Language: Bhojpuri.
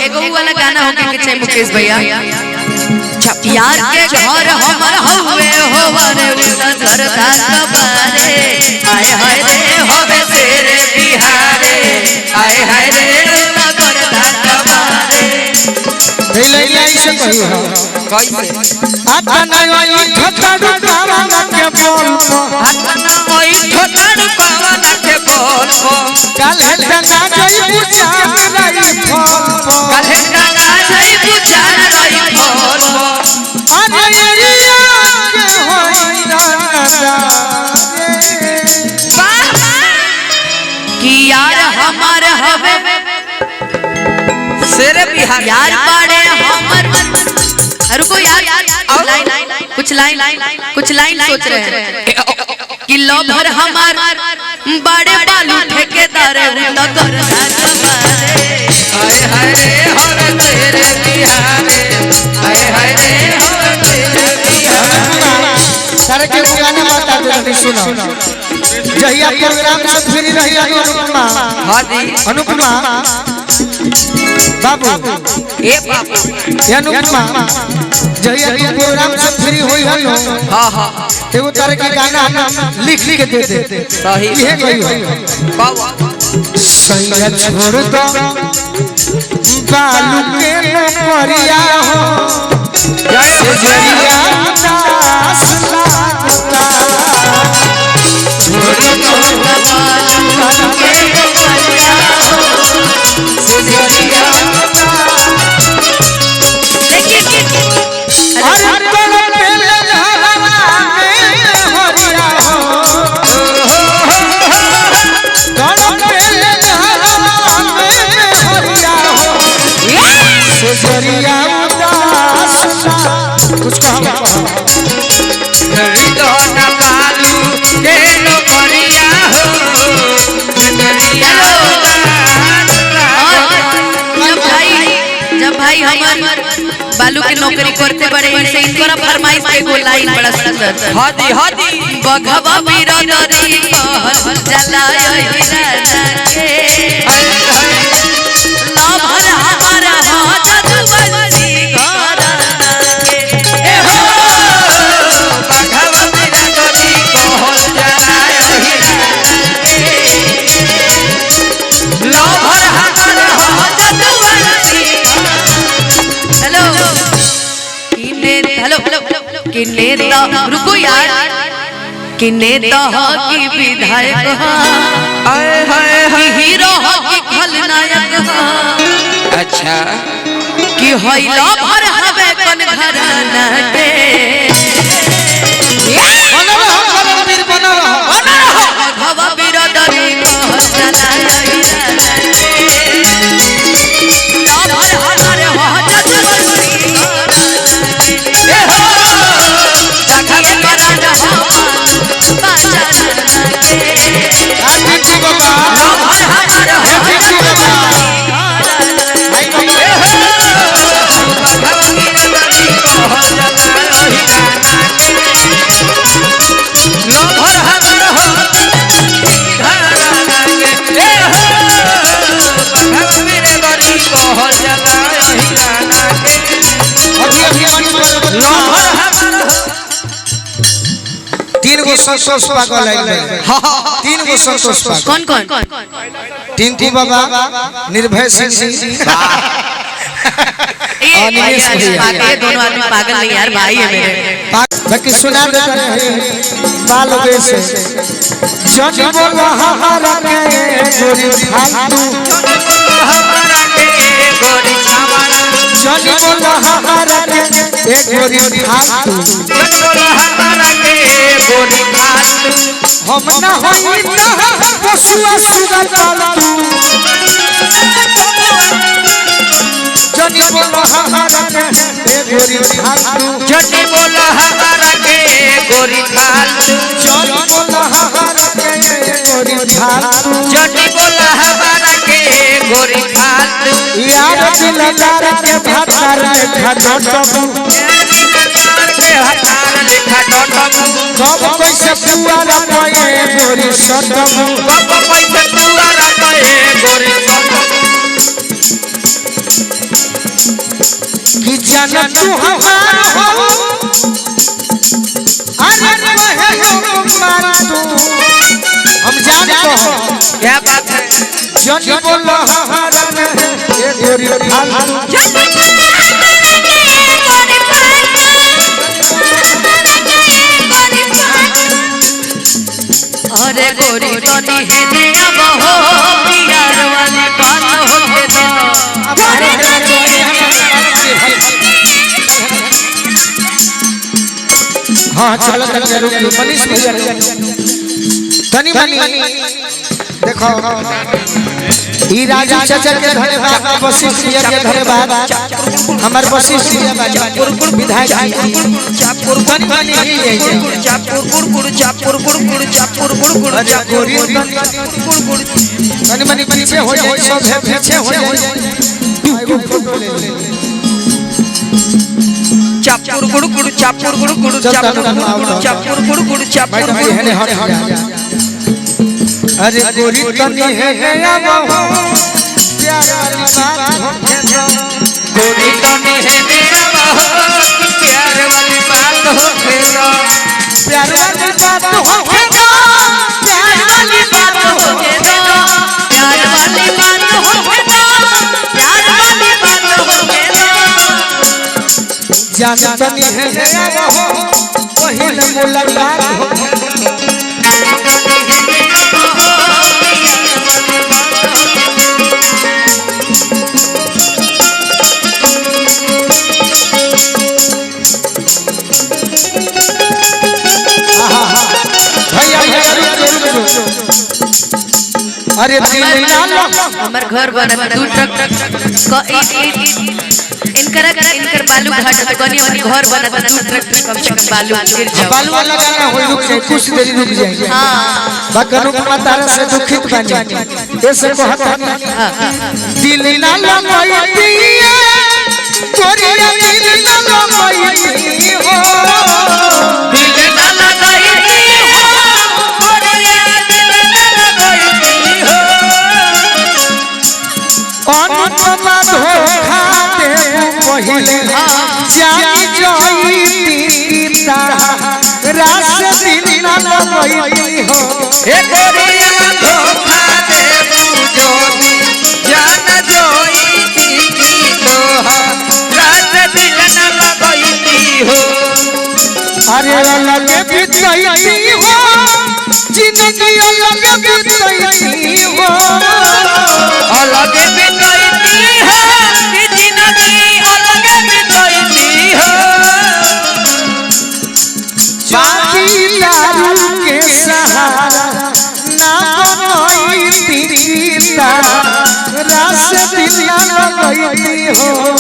एगो वाला गाना होके के चाहे मुकेश भैया यार के घर हमर हवे होवारे नजर दासबारे आए हाय रे होवे तेरे बिहारे आए हाय रे नजर दासबारे ए लइया ऐसे कही हो कैसे अपना ओई ठटड़ पावना के बोल अपना ओई ठटड़ पावना के बोल काल्हे तना जई पूछा रही फोन काल्हे तना जई पूछा रही फोन अरे एरिया के होई दादा कि यार हमार हवे शेरे बिहार यार बाड़े हमर रुको यार कुछ लाइन सोच रहे हैं कि लवर हमार बड़े बालू ठेकेदार नगर हाय हाय रे होवे तेरे बिहारे हाय हाय रे होवे तेरे बिहारे सारे के गाना बता दे सुनो जहिया प्रोग्राम से फ्री रही अनुपमा हां जी अनुपमा बाबू ए बाबू अनुपमा जहिया तू प्रोग्राम से फ्री होई हलो हां हां एगो तरह के गाना लिख के दे दे सही ये कही हो बाबा सैया छोड़ दो बालू के नौकरिया हो जय हो जरिया दास लागता छोड़ दो बालू के नौकरिया हो जरिया अरे तोड़ पे ले धारा में हरिया हो तोड़ पे ले धारा में हरिया हो जरिया दास कुछ कहा छोड़ दो ना बालू के नौकरिया हो जरिया जब भाई हमर बालू के नौकरी करते बड़े से इनकरा फरमाइश के एगो लाइन बड़ा सुंदर हादी बघवा बिरदरी कहल जलाय हिराना के लभर हमार हो जदुवंशी घराना के ए हो बघवा बिरदरी कहल जलाय हिराना के लभर हमार हो जदुवंशी हेलो किन्ने रुको यार किन्ने की विधायक हीरो की खलनायक अच्छा कि होइला भर हवे कन घराना के भगवा बिरदरी कहल जलाय हिराना के लभर हमारे हो जदुवंशी तीन गो संतोष पागल है तीन गो संतोष पागल कौन टिंकू बाबा निर्भय सिंह ये दोनों आदमी पागल नहीं यार भाई है मेरे बाकी सुना देते हैं बाल से जज बोला हमारा के गोरी फालतू जज बोला हमारा के गोरी फालतू हम ना होई ना पशुआ सुगर पालतू जनी बोला हमारा के गोरी फालतू जनी बोला हमारा के गोरी फालतू जनी बोला हमारा के गोरी फालतू जनी बोला हमारा के गोरी फालतू यार दिलदार के भातार लेखा डटबू कब कैसे पुआरा पाए गोरी सटबू कि जान तू हमार हो अरे कहे हो मार तू हम जान को क्या बात है जानी बोला हमारा ये गोरी फालतू अरे गोरी तो नहीं है अब हो प्यार वाली बात होके दो हाँ चलो जरूर मनीष भैया तनी मनी देखो ई राजू चाचा के घरे बात वशिष्ठ भैया के घरे बात हमर वशिष्ठ भैया विधायक चापुर तनी मनी ही है चापुर तनी मनी पीछे हो जाए सब है पीछे हो जाए फोटो ले ले चापुर गुड़ गुड़ चापुर गुड़ गुड़ चापुर गुड़ गुड़ चापुर अरे गोरी तनी है अब प्यार वाली बात होके दो गोरी तनी है अब प्यार वाली बात होके दो प्यार वाली बात होके दो प्यार वाली बात होके दो प्यार वाली बात होके दो प्यार वाली बात होके दो जान तनी है अब पहले मुलाकात होके अरे हमार घर बना दू ट्रक इनकर बालू घाट कनी हमर घर बना दू ट्रक कम से कम बालू गिर जाओ बालू वाला गाना होई रुक जाए कुछ देर रुक जाए हां बकनु मातारा से दुखित बनी ऐसे कहता दिल ना लगाई गोरिया दिल ना लगाई हो दिल ना लगाई हो गोरिया दिल ना लगाई हो अनुपमा धोखा दे पहिले जानी जोई तीता रास दिल ना लगाई हो हे गोरिया धोखा दे जोनी जान जोई की तोहा रास दिल ना लगाई हो अरे अलग बिताई हो जिंदगी अलग बिताई हो अलग बिताई है कि जिंदगी अलग बिताई हो बाकी दारू के सहारा ना बनाई तीता रास दिल ना लगाई हो